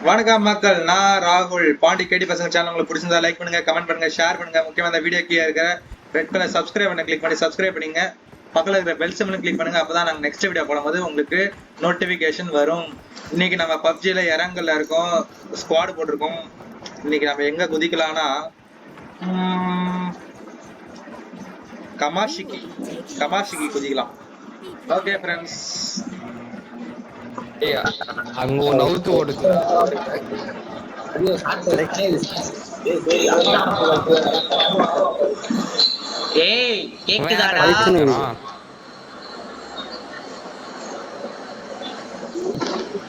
வணக்கம் மக்கள், நான் ராகுல். பாண்டி கேடி பசங்க சேனல் உங்களுக்கு பிடிச்சிருந்தா லைக் பண்ணுங்க, கமெண்ட் பண்ணுங்க, ஷேர் பண்ணுங்க. முக்கியமா இந்த வீடியோ கீழே இருக்கிற ரெட் கலர் சப்ஸ்கிரைப் பண்ண கிளிக் பண்ணி சப்ஸ்கிரைப் பண்ணுங்க. பக்கத்தில் இருக்கிற பெல் சிம்பிள் கிளிக் பண்ணுங்க. அப்பதான் நாங்கள் நெக்ஸ்ட் வீடியோ போடும்போது உங்களுக்கு நோட்டிபிகேஷன் வரும். இன்னைக்கு நம்ம பப்ஜில இறங்கல்ல இருக்கோம், ஸ்குவாட் போட்டிருக்கோம். இன்னைக்கு நம்ம எங்க குதிக்கலாம்னா கமாஷிக்கு குதிக்கலாம். ஓகே ஃப்ரெண்ட்ஸ், அங்க ஒன்னு அவுத்து ஓடுச்சு. ஏய் கேக்குதாடா?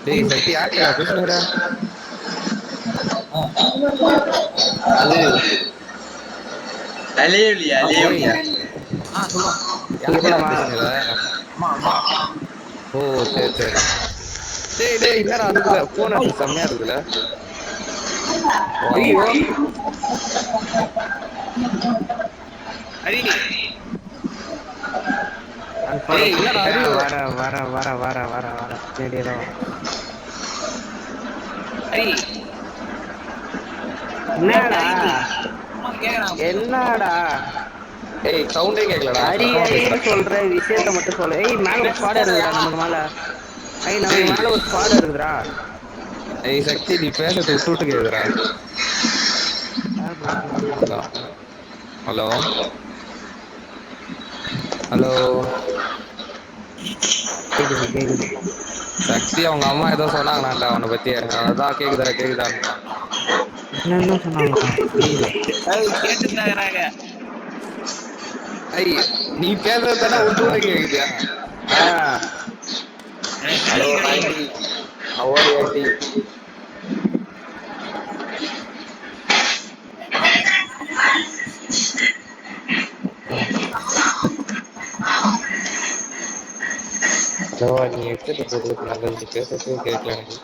டேய் சக்தி யாருடா பேசுறடா? அது அலேலியா சொல்லுங்க. யாருடா பேசுறடா? ஓ சரி சரி. டேய் என்னடா அதுக்குள்ள போன் அது செம்மையா இருக்குல. ஐயோ அரி டேய் என்னடா அது வர தேடியதோ அரி என்னடா டேய் சவுண்டே கேக்கலடா. அரியன்னு சொல்ற விஷயத்த மட்டும் சொல்ல. ஏய் மேல ஒரு ஸ்குவாட் இருக்குடா நமக்கு மேல. நமக்கு மேல ஒரு ஸ்குவாட் இருக்குடா. ஏய் சக்தி நீ பேசறது விட்டு கேக்குதுடா. ஹலோ ஹலோ கேக்குது. சக்தி அவங்க அம்மா ஏதோ சொன்னாங்களாண்டா உன்னை பத்தி. அதான் கேக்குதா என்ன சொன்னாங்க புரியல. கேட்டுதாங்கறாங்க. ஐய் நீ பேசுறது தானே விட்டு கேக்குது. Hello aunty, how are you aunty? Hello நீ ஹெட்செட் போடுறது நல்லது. நீ பேசுறதே கேட்கல எனக்கு.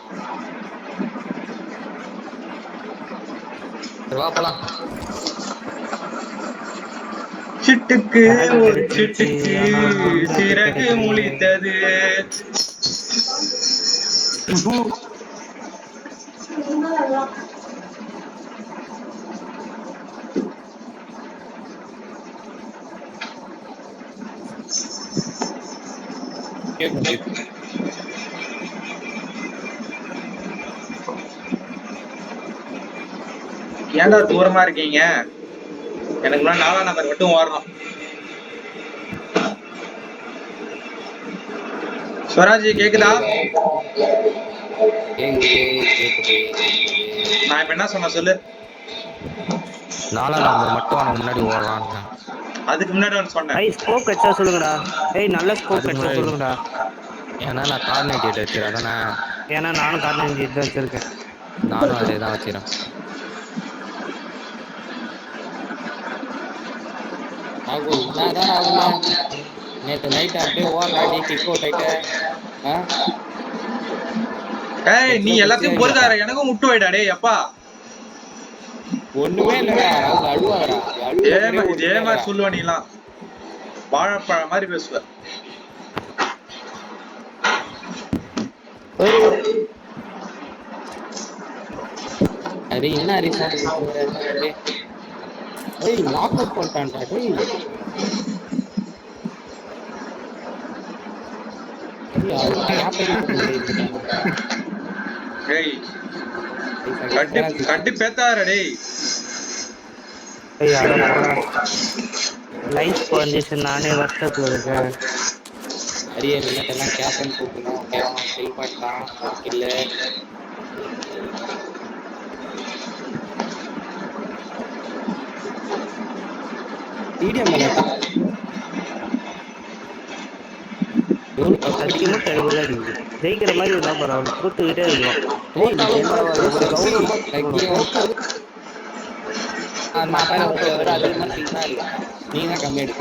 வா போலாம். சிட்டுக்கு ஒரு சிட்டுக்கு சிறகு முளைத்தது. ஏன்டா தூரமா இருக்கீங்க? எனக்கு 4ஆம் நம்பர் மட்டும் வரணும். ஸ்வராஜ் கேக்குதா? கேக்குது. நான் இப்ப என்ன சொன்ன சொல்லு. 4ஆம் நம்பர் மட்டும் அவனுக்கு முன்னாடி ஓடலான்னு. அதுக்கு முன்னாடி ஒன்று சொன்னேன். ஸ்கோப் வச்சா சொல்லுங்கடா. நல்ல ஸ்கோப் வச்சா சொல்லுங்கடா. ஏன்னா நான் கார் 98 வச்சிருக்கேன் தானே. ஏன்னா நானும் கார் 98 தான் வச்சிருக்கேன். நானும் அதே தான் வச்சிருக்கேன். நேற்று நைட் அப்படியே ஓடுறாடி கிக் அவுட் ஆயிட்ட. ஏய் நீ எல்லாத்தையும் பொறுக்கார, எனக்கும் முட்டு வைடாடே அப்பா. ஒண்ணுமே இல்லடா, அழுவாதடா. இதே மாதிரி சொல்லுவ நீலாம். வாழைப்பழம் மாதிரி பேசுவ. அரி என்ன அரி சாப்பிட்டு ஏய் லாக் அவுட் பண்ணிட்டான்டா. டேய் கட்டி பேத்தாரா டேய். லைஃப் கண்டிஷன் நானே வருஷத்துல இருக்கேன். அரியெல்லாம் கேப்டன் கூப்பிடணும். ஹெல்மெட் தான் இல்ல. ஜெயிக்கிற மாதிரி இருந்தா பரவாயில்ல, கூத்துக்கிட்டே இருக்கும். நீங்க கம்மி எடுக்க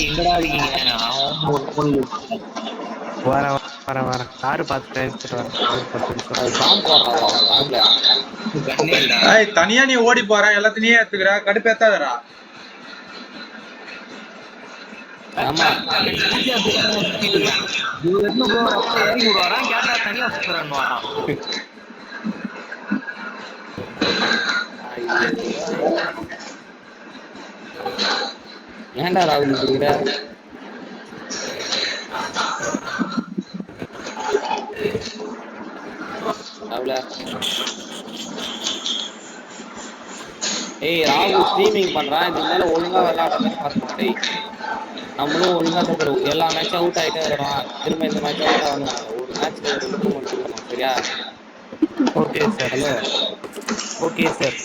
எங்கடா இருக்கீங்க? வர காரு பார்த்துட்டு தனியா நீ ஓடி போற, எல்லாத்தையும் எடுத்துக்கிற, கடுப்பேத்தாதடா. ஆமா ஈஸியா சுத்திட்டு இருக்கான். இவரு என்ன bro ரப்ப ஏறி விடுவாராம், கேட்டா தனியா சுத்துறேன்னு வரான். ஏன்டா ராகுல் இப்படிங்கிற ராகுல ஏய் ராகுல் ஸ்ட்ரீமிங் பண்றான் இதுக்கு மேல ஒழுங்கா விளையாடுறத பார்க்கணும் டேய் நம்மளும் ஒழுங்கா தோக்குறோம் எல்லா மேட்சும் அவுட் ஆயிட்டே இருக்கிறோம் திரும்ப இந்த மேட்ச் அவுட் ஆகணும் ஒரு மேட்ச்ல ஒரு இம்ப்ரூவ்மெண்ட் இருக்கணும் சரியா okay sir. Hello okay sir.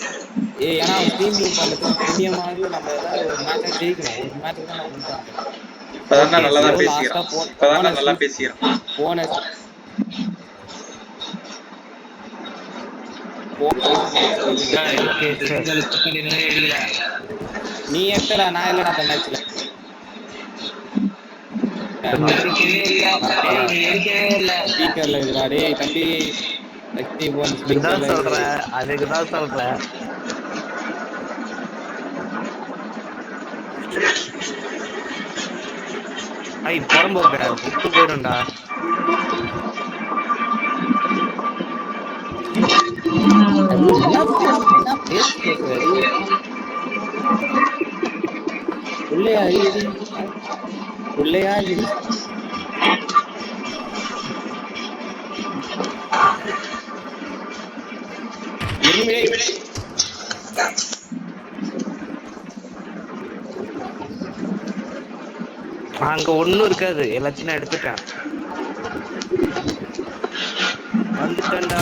ஏய் ஏன்னா ஸ்ட்ரீமிங் பண்றது புண்ணியமாவது நம்ம ஏதாவது ஒரு மேட்சா ஜெயிக்கணும் ஒரு மேட்ச் தான் நம்ம வின் பண்ணணும் இப்பதான் நல்லா தான் லாஸ்டா பேசிக்கிறோம். இப்பதான் நல்லா பேசிக்கிறோம். போன ஓகே சார். நீ எத்தடா நான் இல்லடா அந்த மேட்ச்ல ஸ்பீக்கர்ல இருக்குடா டேய் தம்பி சக்தி போன் இதுதான் ஸ்பீக்கர்ல சொல்றேன், அதுக்கு தான் சொல்றேன். ஐ புறம்போக்க விட்டு போயிடும்டா. அங்க ஒண்ணும் இருக்காது, எல்லாத்தையும் நான் எடுத்துட்டேன். வந்துட்டேன்டா.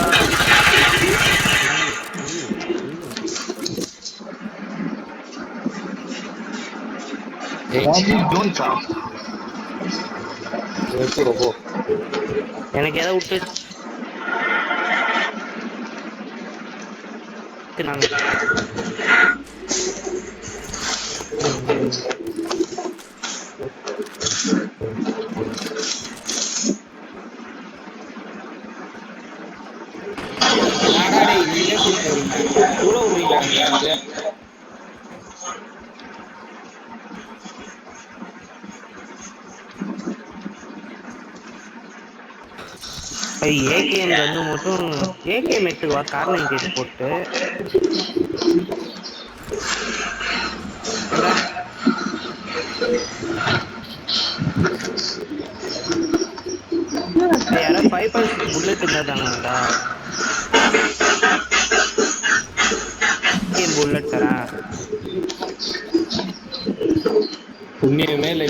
எனக்கு எதை விட்டு நாங்க ஏகேஎம் வந்து மட்டும் ஏகேஎம் எடுத்துக்குவா காரணம் கேட்டு போட்டு யாரோ 5.6 புல்லட் இருந்தாதாங்கடா புல்லட் தரேன் புண்ணியமே இல்லை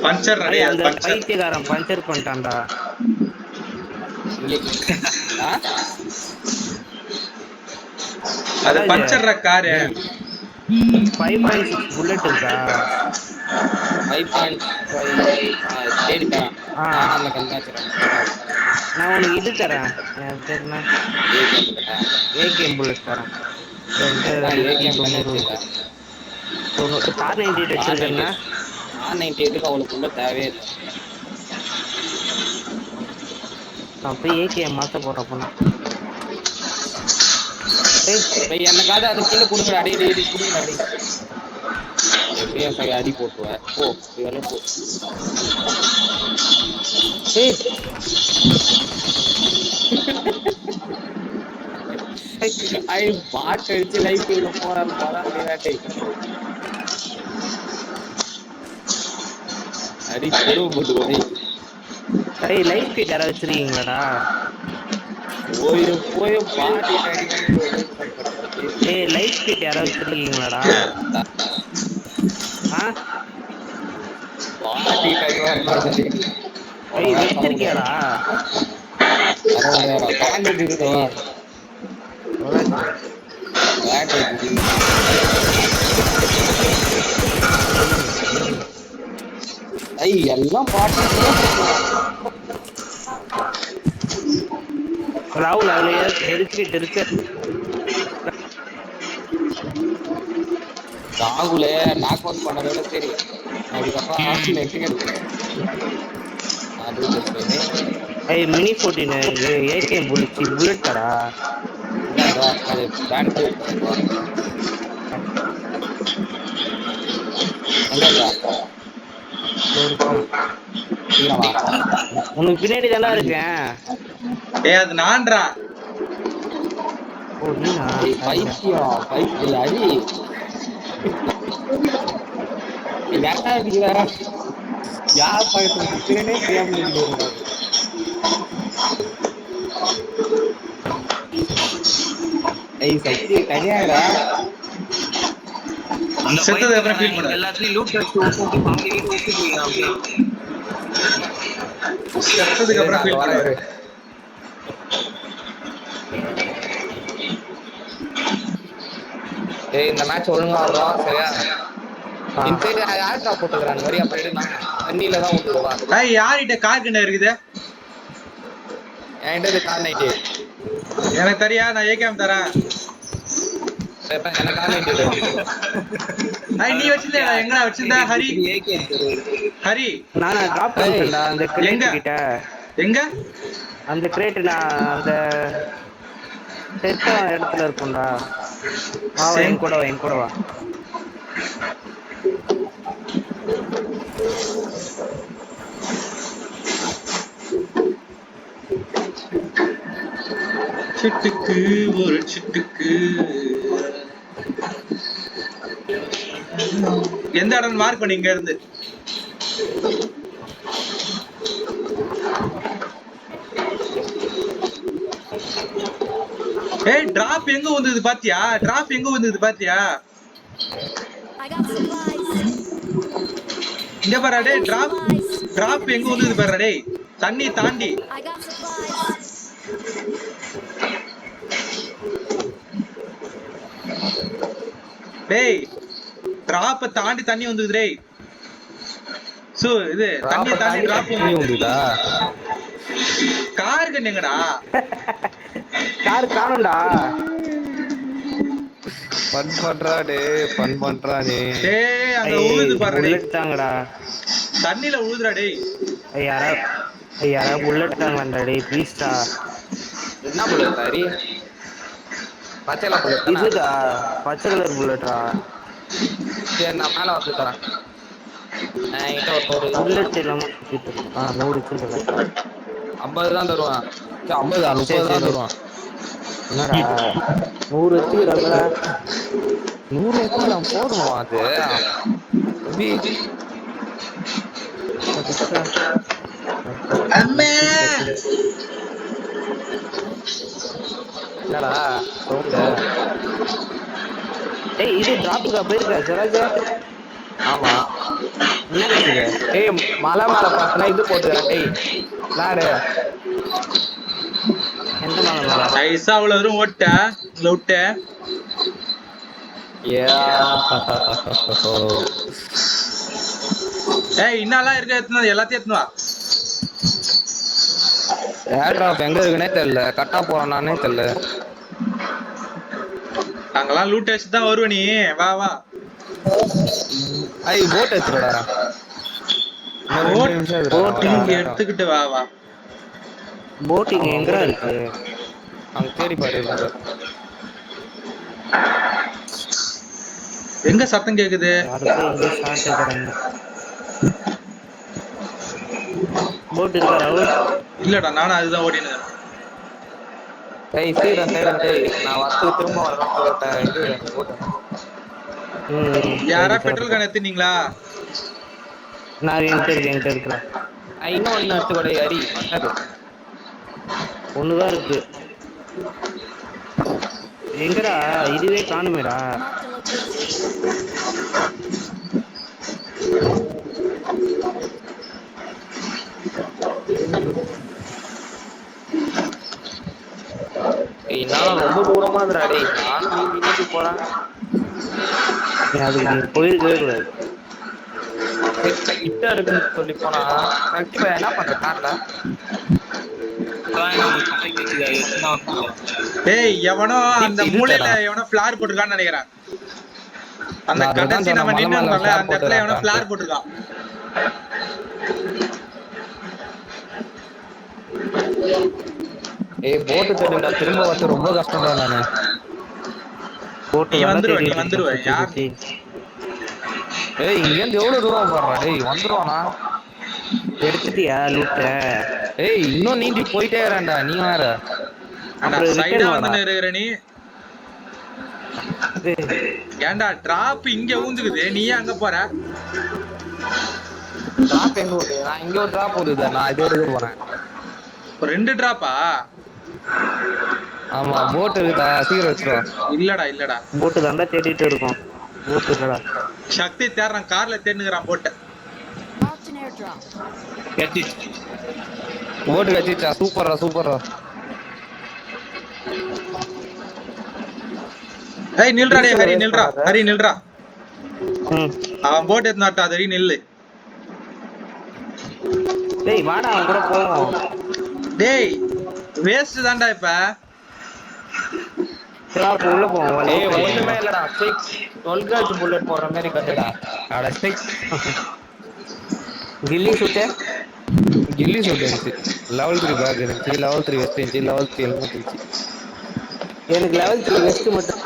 பஞ்சர் அந்த பைத்தியக்காரன் பஞ்சர் பண்ணிட்டான்டா. அது பஞ்சர் காரு 5.6 புல்லட் இருக்கா 5.5 தேடி தரேன் நான் உனக்கு இது தரேன் ஏகேஎம் புல்லட் தரேன் கார் 98 வச்சிருக்கேன்னா 98க்கு அவளுக்கு உள்ள தேவையே இல்லை. நான் போய் ஏகேஎம் மாத்த போறேன் அப்பனா. எனக்காவது அது கீழே கொடுக்குற அடி அடி கொடுக்குற அடி எப்படியும் அடி போட்டுவேன் போ இதெல்லாம் போ. ஐ பாட்டு அடிச்சு லைஃப் போறாரு போறாட்டை அடி போட்டு போய் ஐய் லைஃப் கிட் யாராவது வச்சிருக்கீங்களாடா? போய் போய் பாட்டி ஏய் லைஃப் கிட் யாராவது வச்சிருக்கீங்களாடா? பாட்டி ஏய் வச்சிருக்கியாடா? பேண்ட் இருக்கோ ஐ எல்லாம் பாட்டு ராகுல் அதுல ஹெல்த் கிட் இருக்கு. ராகுல நாக் அவுட் பண்ணதோட சரி அதுக்கப்புறம் ஏய் மினி 14 ஏகேஎம் புல்லட் கடா அது பேண்ட் எங்க இருக்கா? இதோ இருக்கேன். சீக்கிரம் வா. உனக்கு பின்னாடி தானே இருக்கேன். ஏய் அது நான்றா. ஓ நீனா? ஏய் பைத்தியம் பைத்தியம் அடி ஏன்டா அடிக்கிற? யார் பக்கத்துல நிக்கிறேனே தெரியாம நிக்கிறேன் பாரு. ஏய் சக்தி தனியாடா. அந்த செத்ததுக்கு அப்புறம் feel பைத்தியக்காரன் பண்ணாரு. எல்லாத்துலயும் லூட் அடிச்சு விட்டு பாம்பு கிட்ட விட்டு போயிடான் அப்படியே. செத்ததுக்கு அப்புறம் ஃபீல் வரேன் பண்ணுவாரு. இரு. ஏய் இந்த மேட்ச் ஒழுங்கா ஆடுறோம் சரியா? இந்த சைடு யார் டாப் போட்டுக்கிறாங்க வரி அப்ப எடுனா தண்ணியில தான் விட்டுடுவா. ஏய் யார்கிட்ட கார் கிட்ட இருக்குது? என்கிட்ட இது கார் நைட்டு. எனக்கு தெரியா, நான் ஏகேஎம் தரேன். எனக்கு கார் நைட்டு. ஐய் நீ வச்சிருந்தா எங்கடா வச்சிருந்தா ஹரி? ஏகே எடுத்துரு. ஹரி நானா டிராப் பண்ணிட்டேன்டா அந்த கிரேட் எங்க? கிட்ட. எங்க? அந்த கிரேட் நான் அந்த செத்த இடத்துல இருக்கும்டா. வா வா என் கூட வா என் கூட வா. சிட்டுக்கு ஒரு சிட்டுக்கு எந்த இடம் மார்க் பண்ணி இங்க இருந்து? ஏய் டிராப் எங்க வந்தது பாத்தியா? டிராப் எங்க வந்தது பாத்தியா? இங்க பாரு டேய், டிராப் எங்க வந்தது பாரு டேய், தண்ணி தாண்டி. டேய் டிராப்ப தாண்டி தண்ணி வந்தது டேய். சோ இது தண்ணி தாண்டி டிராப் வந்துடா. கார் கண்ணங்கடா. கார் காணும்டா. ஃபன் பண்றா டேய் ஃபன் பண்றா நீ. டேய் அங்க உழுது பாரு டேய். புல்லட் தாங்கடா. தண்ணில உழுதுடா டேய். யாரா புல்லட் தாங்கடா டேய் ப்ளீஸ்டா. என்ன புல்லட் ஹரி? பச்சைல புல்லட் தான? இதுடா பச்சை கலர் புல்லட்டா. சரி நான் மேல வந்து தரேன். என்கிட்ட ஒரு புல்லட் இல்லாம சுத்திட்டு 100 வச்சிருக்கேன். 50 தான் தருவான். 50 30 தான் தருவான். என்னடா 100 வச்சுக்கிறாங்களா? 100 வச்சுக்கலாம் போதும் அது. அம்மா என்னடா சவுண்ட்? ஏய் இது டிராப்புக்கா போயிருக்கா சிராஜ்? ஆமா என்ன இருக்குது? ஏய் மலை மேல பார்த்தனா இது போட்டுக்கிறேன் டேய் லாடு. எந்த மலை மேல? நைஸா அவ்வளவு தூரம் ஓட்ட விட்ட. ஏய் இன்னலாம் இருக்க எத்தனை எல்லாத்தையும் எடுத்துன்னு வா. ஏர் டிராப் எங்க இருக்குனே தெரியல. கட்டா போறேன் நானே தெரியல. அங்கெல்லாம் லூட் அடிச்சு தான் வருவ நீ. வா வா ஐ போட் எடுத்துடா. போட்டிங் எடுத்துக்கிட்டு வா வா. போட்டிங் எங்கடா இருக்கு? அங்க தேடி பாரு. எங்க சத்தம் கேக்குது? யாருக்கு இங்க ஷாட் எடுக்கறாங்க. போட் இருக்கா ராகுல்? இல்லடா நானும் அதுதான் ஓடினேன். ஏய் சீக்கிரம் டேய் நான் வந்து திரும்ப வரேன். இது போட். யாரா பெட்ரோல் கேன் எடுத்துனீங்களா? நான் என்கிட்ட இருக்கிறேன். இன்னும் ஒன்று எடுத்து கூட ஹரி ஒண்ணுதான் இருக்கு. எங்கடா இதுவே காணுமேடா. நான் ரொம்ப தூரமா இருந்தா டேய். நானும் நீ போறேன். அதுக்கு நீ போயிருக்கவே கூடாது. கிட்ட இருக்குன்னு சொல்லி போனா கண்டிப்பா என்ன பண்ற கார்ல? டேய் எவனோ அந்த மூலையில எவனோ ஃபிளார் போட்டுருக்கான்னு நினைக்கிறேன். அந்த கடைசி நம்ம நின்னு இருந்தோம்ல அந்த இடத்துல எவனோ ஃபிளார் போட்டுருக்கான். ஏய் போட் தேடுடா திரும்ப வந்து ரொம்ப கஷ்டம்டா நானு. போட் நீ வந்துருவ யார்? ஏய் இங்க இருந்து எவ்வளவு தூரம் போடுறா டேய் வந்துருவானா எடுத்துட்டியா லூட்ட? ஏய் இன்னும் நீந்தி போயிட்டே இருக்கேன்டா நீ வேற அப்புறம் சைடா return வந்து வாடா. இருக்கிற நீ ஏன்டா டிராப் இங்க ஊந்துக்குது நீ ஏன் அங்க போற? டிராப் எங்க ஓடுது நான் இங்க ஒரு டிராப் ஓடுது நான் இதே எடுக்க போறேன் ஒரு 2 டிராப்பா? ஆமா போட் இருக்குடா சீக்கிரம் வச்சுக்கோ இல்லடா இல்லடா போட்டு தாண்டா தேடிட்டு இருக்கோம். போட்டு இல்லடா. சக்தி தேடுறான் கார்ல தேடுனுக்குறான் போட்ட. Marked an airdrop. போட் வச்சிச்சா சூப்பரா சூப்பரா ஏய் நில்றா டேய் ஹரி நில்றா ஹரி நில்றா. ம். அவன் போட் எடுத்து நட்டா ஹரி நில்லு. டேய் வாடா அவன் கூட போவோம். டேய் வேஸ்ட் தான்டா இப்ப. சரி வா, உள்ள போவோம். ஏய் ஒண்ணுமே இல்லடா 12 கேஜ் புல்லட் போற மாதிரி கட்டுடா அட 6 கில்லி சுட்டு கில்லி சூட் இருந்துச்சு லெவல் 3 பேக் இருந்துச்சு லெவல் 3 வெஸ்ட் இருந்துச்சு லெவல் 3 ஹெல்மெட் இருந்துச்சு எனக்கு லெவல் 3 வெஸ்ட் மட்டும்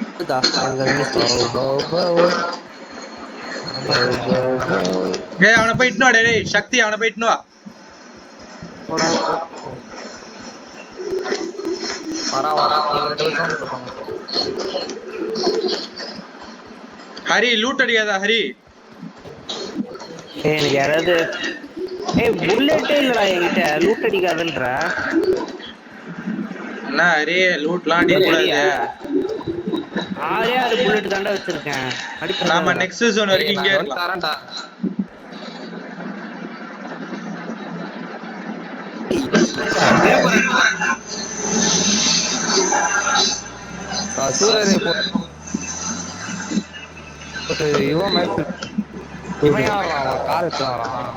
இருக்குதா? எனக்கு டேய் அவனை போய் இட்னு வா டேய் சக்தி அவனை போய் இட்னு வா. வரா ஹரி லூட் அடிக்காதா ஹரி. எனக்கு யாராவது புல்லட்டே இல்லடா என்கிட்ட. லூட் அடிக்காதுன்ற என்ன ஹரி லூட்லாம் அடிக்க கூடாது. 6 புல்லட் தாண்டா வச்சிருக்கேன். நாம நெக்ஸ்ட் ஜோன் வரைக்கும் இங்கே இருக்கலாம். தரேன்டா சூரரை போட்டு இவன் மேட்ச் இவன் யாரா அவன் கார் எடுத்து வரான்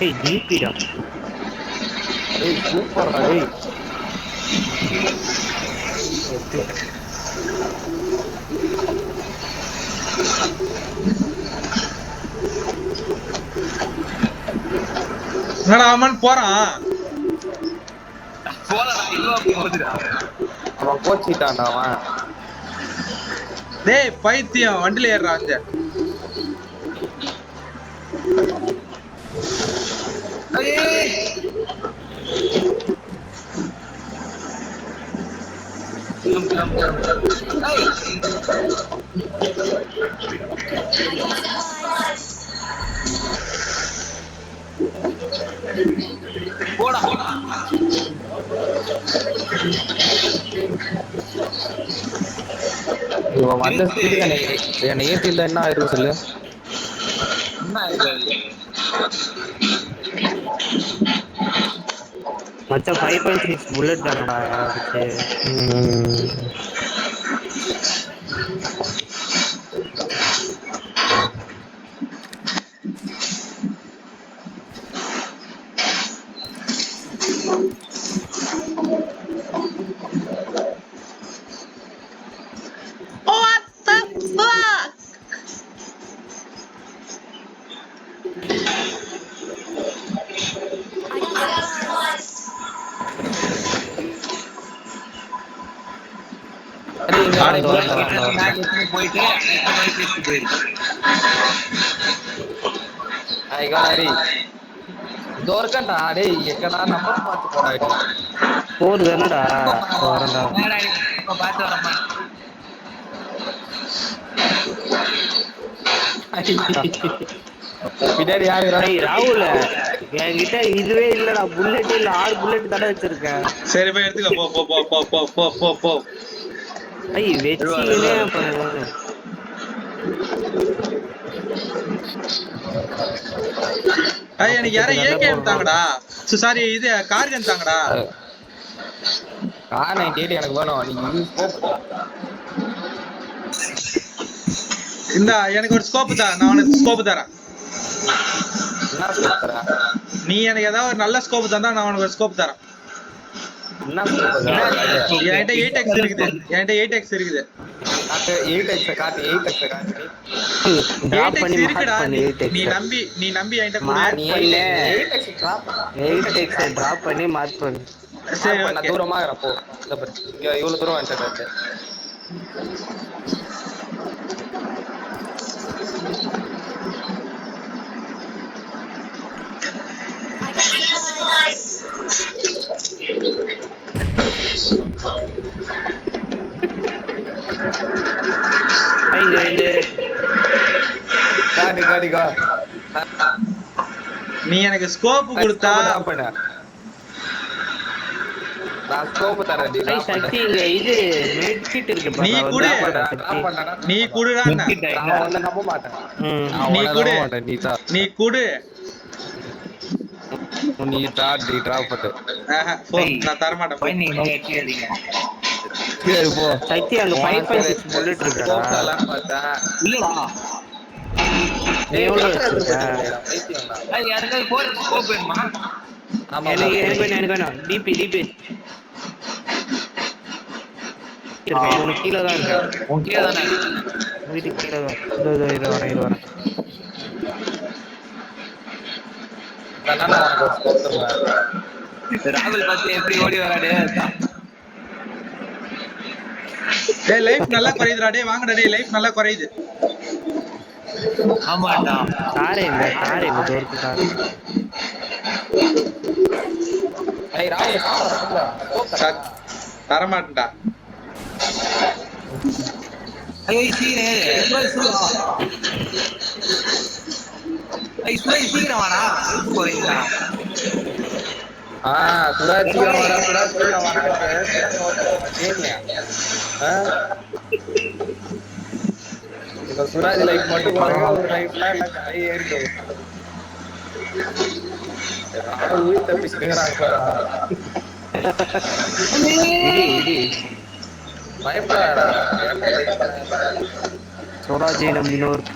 ஏய் ஜிபிடா. ஏய் சூப்பர்டா டேய் என்னடா அவன் போறான். அவன் கோச்சிட்டான்டா அவன் டேய் பைத்தியம் வண்டில ஏறுறா அங்க. இவன் வந்த ஸ்பீடு என்னை ஏற்றி இல்லை என்ன ஆயிரும் சொல்லு மச்சான் 5.6 புல்லட் தானடா அதுக்கு. போறதுடா வரடா. பின்னாடி யாரு ராகுல என்கிட்ட இதுவே இல்லடா. புல்லட் இல்ல. 6 புல்லட் தானே வச்சிருக்கேன். சரி போய் எடுத்துக்க போ போ போ போ போ போ போ. ஐய் வெச்சினே பண்ணு. ஐய் எனக்கு யாரோ ஏகேஎம் தாங்கடா. சாரி இது கார்கன் தாங்கடா. R98 எனக்கு வேணும். நீங்க இது ஸ்கோப் இந்த எனக்கு ஒரு ஸ்கோப் தா. நான் உனக்கு ஸ்கோப் தரேன். என்ன ஸ்கோப் தர? நீ எனக்கு ஏதாவது ஒரு நல்ல ஸ்கோப் தந்தா நான் உனக்கு ஒரு ஸ்கோப் தரேன். என்ன ஸ்கோப்? என்கிட்ட 8x இருக்குது. என்கிட்ட 8x இருக்குது. காட்டு 8x காட்டு 8x காட்டு. டிராப் 8x பண்ணி இருக்குடா. மார்க் பண்ணு. நீ நம்பி என்கிட்ட கொடு. மார்க் பண்ணு. 8x டிராப் 8x டிராப் பண்ணி மார்க் பண்ணு. சரி நான் ஓகே. தூரமா இருக்கிறப்போ இந்த பாரு, இங்க இவ்வளவு தூரம் வந்துட்டு I got supplies. இங்க காடிக்கா நீ எனக்கு ஸ்கோப் கொடுத்தா நான் ஸ்கோப் தரேன் சக்தி இங்க இது மெட்கிட் இருக்கு நீ பாரு, குடு. சக்தி. நீ குடுடா Medkit ஆ? நான் உன்னை நம்ப மாட்டேன் ம். நான் நீ உன்னை குடு. நம்ப மாட்டேன் நீ குடு. நீ டிராப் பண்ணு போ, நான் தர மாட்டேன் போ. குழந்தைங்க கேட்காதீங்க. சரி போ சக்தி அங்க 5.6 புல்லட் இருக்குடா. ஸ்கோப் தரலான்னு பார்த்தேன் இல்லடா. நீ எவ்வளவு கரெக்டா வச்சிருக்க? எடுத்துட்டு போயிட்டேன்டா, பைத்தியம்டா. யாருக்காவது போர் ஸ்கோப் வேணுமா? ஆமா எனக்கு வேணும். டிபி உனக்கு கீழே தான் இருக்கேன். உன் கீழே தானே வீட்டுக்கு கீழே தான். இது வரேன். நான் உனக்கு ஒரு ஸ்கோப் தருவேன் ராகுல் பார்த்து எப்படி ஓடி வராடே. டேய் லைஃப் நல்லா குறையுதுடா. டேய் வாங்கடா. டேய் லைஃப் நல்லா குறையுது. ஆமாடா. காரே இல்ல தோற்கு காரு. ஏய் ராகுல் ஸ்கோப் சக், தர மாட்டேன்டா. ஐயோ சீனே சீக்கிரம் வாடா. போறீங்களா? சுராஜ் இப்ப சுராஜ் லைஃப் மட்டும் பாருங்க, ஒரு லைஃப்ல ஏறிட்டு உயிர் தப்பிச்சுக்கிறாங்க. இடி பயப்படாடா சொராஜே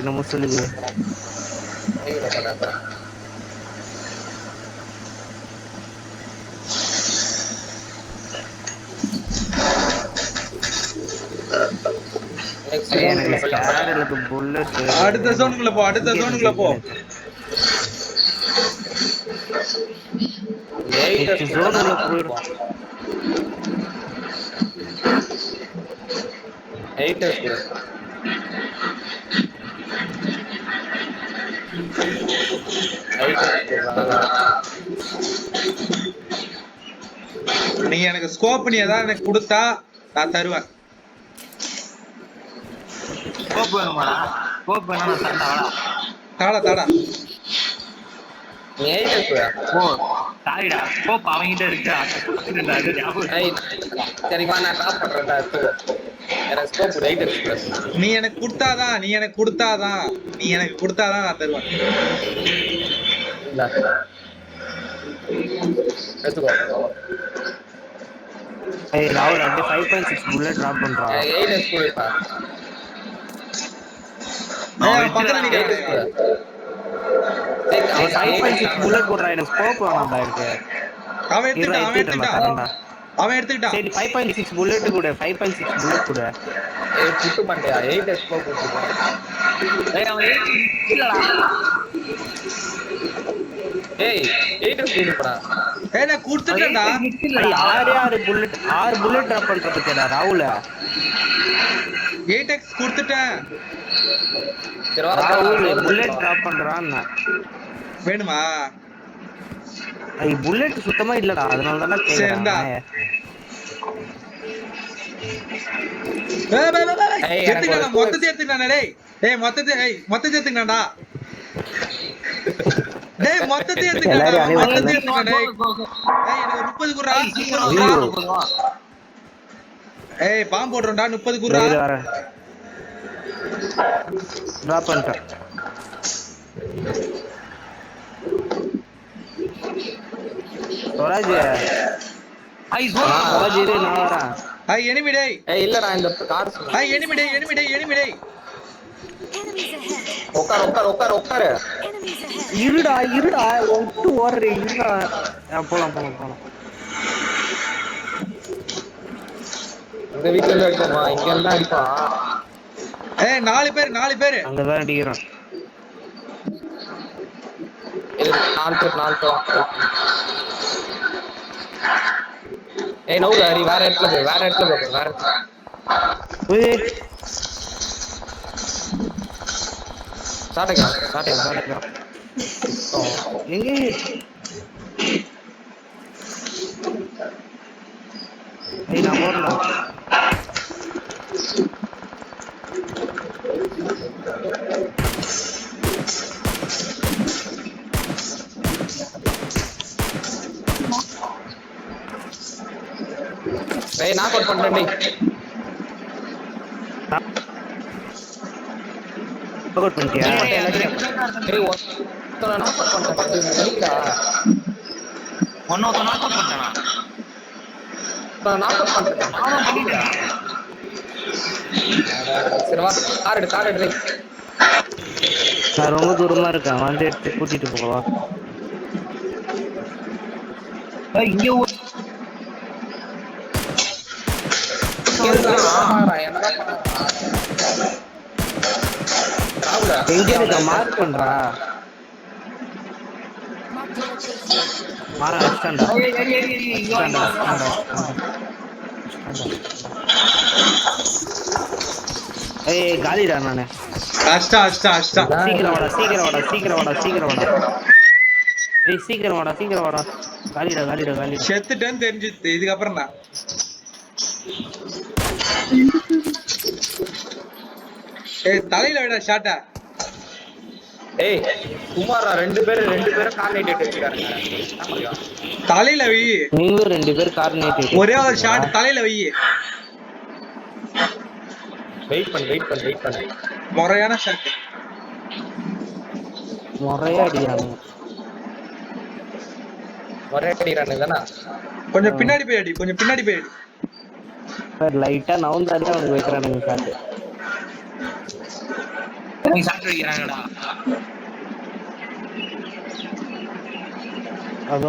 நம்ம சொல்லுது. அடுத்த ஜோனுக்குள்ள போ. நீ எனக்கு ஸ்கோப் நீ ஏதாவது எனக்கு கொடுத்தா நான் தருவேன். ஸ்கோப் வேணுமாடா? ஸ்கோப் வேணா நான் தரேன்டா. தாடா. ஓ சாரிடா. ஸ்கோப் அவங்கிட்ட இருக்கு. சரிப்பா நான் டாப் பண்றேன்டா. எனக்கு ஸ்கோப் ரைட் எக்ஸ்பிரஸ் நீ எனக்கு கொடுத்தாதான் நான் தருவேன். எடுத்துக்கோ. ஏய் ராகுல் அப்படியே 5.6 புல்லட் டிராப் பண்றான். 8 எக்ஸ்பிரஸ் பக்கத்துல நீ 5.6 புல்லட் போடுறான். எனக்கு ஸ்கோப் வேணாம்டா இருக்கு. அவன் எடுத்துட்டான். சரி 5.6 புல்லட் கூட 5.6 புல்லட் கூட. ஏய் புட்டு மண்டையா 8 எக்ஸ்பிரஸ் போட்டுக்கோ. ஏய் அவன் இல்லடா. ஏய் 8 எக்ஸ்பிரஸ்டா. ஏய் நான் கொடுத்துட்டேன்டா. 6 புல்லட் டிராப் பண்றதுக்குடா ராகுல். 8x கொடுத்துட்டேன். ராகுல் புல்லட் டிராப் பண்றான். வேணுமா? புல்லட் சுத்தமா இல்லடா, அதனால தான் கேக்குறேன். மொத்தத்தை எடுத்துக்கிட்டானே. டேய் மொத்தத்தை எடுத்துக்கிட்டான்டா. டேய் மொத்தத்தை எடுத்துக்கிட்டான்டா. எனக்கு 30 குறா. ஏய் பாம்பு போடுறோம்டா. 30 குறா. டிராப் பண்ணிட்டேன். स्वराज स्वराज इरे ना वरा हाय एनिमी டேய் ஏய் இல்லடா இந்த கார் हाय एनिमी டேய் உட்கார் இருடா ஒட்டு ஓடுறே இருடா போலாம் இந்த வீட்ல இருக்கோமா இங்க எல்லாம் அடிப்பான் ஏய் 4 பேர் அங்க தான் அடிக்குறான் இது 4 பேர் ஏய் நவுரு ஹரி வேற இடத்துல போய் வேற இடத்துல போய் வேற இடத்துல. ஏய் சாட்டைங்க எங்க ஏய் நான் போறேன்டா. ஏய் நான் கோட் பண்றேன் டேய். அவுட் பண்ணிட்டியா? ஏய் ஒருத்தன நான் கோட் பண்றேன் டேய் நீடா. ஒன்னொருத்த நாக் அவுட் பண்ணிட்டானா? நான் கோட் பண்றேன். நானும் பண்ணிட்டேன். சரி வா கார் எடு டேய். நான் ரொம்ப தூரமா இருக்கேன், வந்து எடுத்து கூட்டிட்டு போவா. இங்க எங்க இருக்க மார்க் பண்றா? Marked a location. மாற அடிச்சான்டா. ஏய் காலிடா நானு. அஷ்டா சீக்கிரம் வாடா. ஏய் சீக்கிரம் வாடா. காலிடா. செத்துட்டேன்னு தெரிஞ்சுது இதுக்கப்புறம் தான். ஏய் தலையில விட ஷாட்டா. ஏய் குமாரா ரெண்டு பேரும் கார்னேட் வச்சிருக்காங்க. தலையில வை. நீங்க ரெண்டு பேர் கார்னேட். ஒரே ஒரு ஷாட் தலையில வை. வெயிட் பண்ணு. முறையான ஷாட். முறையா அடிக்கிறானுங்க. ஒரே அடிறானே தானா? கொஞ்சம் பின்னாடி போய் அடி. சார் லைட்டா நவுந்தாலே அவனுக்கு வைக்கிறானுங்க காட்டு. நீ ஷாட் அடிக்கிறாங்கடா.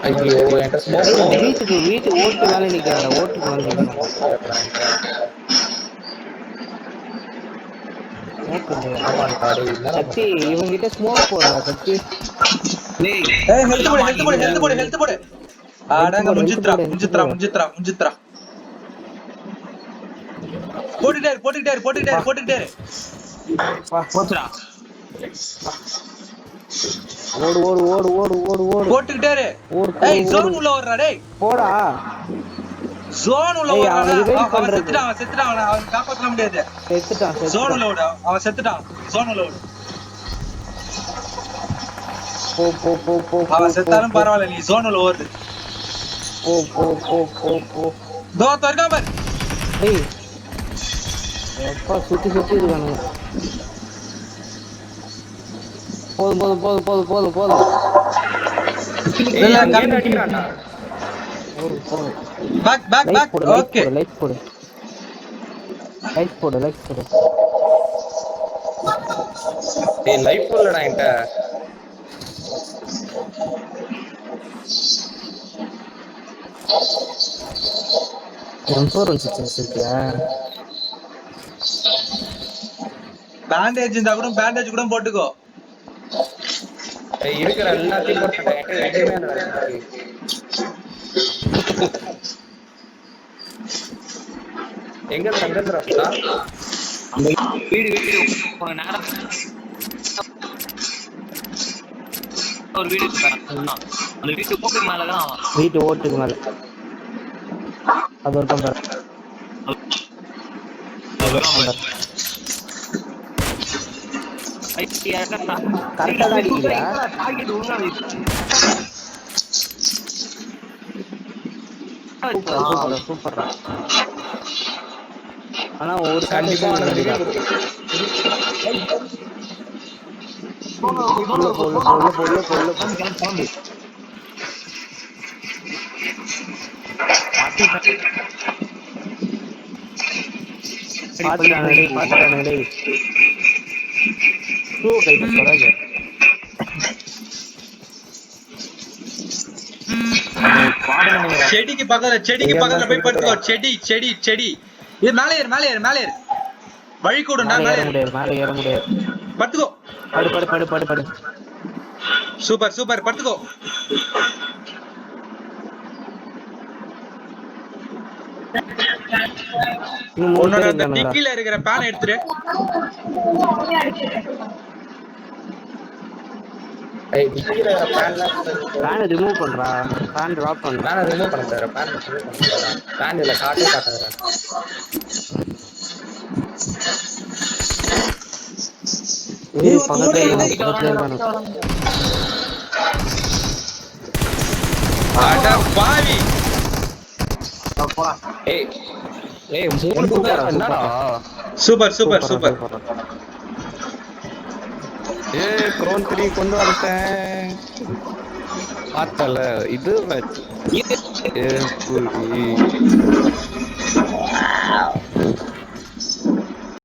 ஐயோ என்கிட்ட ஸ்மோக் வீட்டு ஓட்டு மேலே நிக்கிறாங்க. ஓட்டுக்கு வந்து சக்தி இவங்கிட்ட ஸ்மோக் போடுறா சக்தி. டேய் ஏய் ஹெல்த் போடு. ஆடாங்க முஞ்சித்ரா. போட்டுட்டே இரு. போச்சுடா. ஓடு போட்டுட்டே இரு. ஏய் ஜோன் உள்ள வர்றா டேய். போடா. ஜோன் உள்ள ஏய், வர்றா. அவன் revive அவன் பண்றது. செத்துட்டான். அவன் காப்பாத்த முடியாது. செத்துட்டான். ஜோன் உள்ள விடு. அவன் செத்துட்டான். ஜோன் உள்ள விடு. போ. அவன் செத்தாலும் பரவாயில்ல, நீ ஜோன் உள்ள ஓடு. போ. தோ தர்காம் பார். ஏய் எப்பா சுத்தி இருக்கானுங்க. போதும். இல்ல அடிக்கிறான்டா. பேக். ஓகே. லைட் போடு. டேய் லைஃப் இல்லடா என்கிட்ட. பேண்டேஜ் இருந்தா கூட பேண்டேஜ் கூட போட்டுக்கோ. ஏய் இருக்கிற எல்லாத்தையும் போட்டுட்டேன். எதுவுமே இல்ல. எங்க தங்கறா? அந்த வீடு போன நேரம் ஒரு வீடு இருக்கான். அந்த வீட்டு போக்கு மேல தான் அவன். வீட்டு ஓட்டுக்கு மேல அது ஒரு கம்பர். கரெக்டா தான் அடிக்கிறியா? சூப்பர். ஆனா ஒரு கண்டிப்பா செடிக்கு பக்கத்துல போய் படுத்துக்கோ. செடி. இது மேலே ஏறு. வழி கூடுண்டா. மேல ஏற முடியாது. படுத்துக்கோ. படு. சூப்பர் படுத்துக்கோ. இன்னும் 3 உன்னோட பேர் அந்த இருக்கானுங்கடா. டிக்கில இருக்கிற பேன் எடுத்துரு. ஏய் டிக்கில பேன்லாம் ஃபேனை ரிமூவ் பண்றா. ஃபேன் டிராப் பண்ணு. பேனை ரிமூவ் பண்ண முடியாது. பேன் ரிமூவ் பண்ண முடியாதா? பேன் இல்ல காட்டே காட்டாதடா. ஏய் பக்கத்துல இருக்கானுங்க. அட பாவி. ஏய் ஏய் மூணு பேர் என்னடா? Super super super. ஏய் க்ரோன் 3 கொண்டு வந்துட்டேன். பார்த்தல இது மேட்ச். ஏய்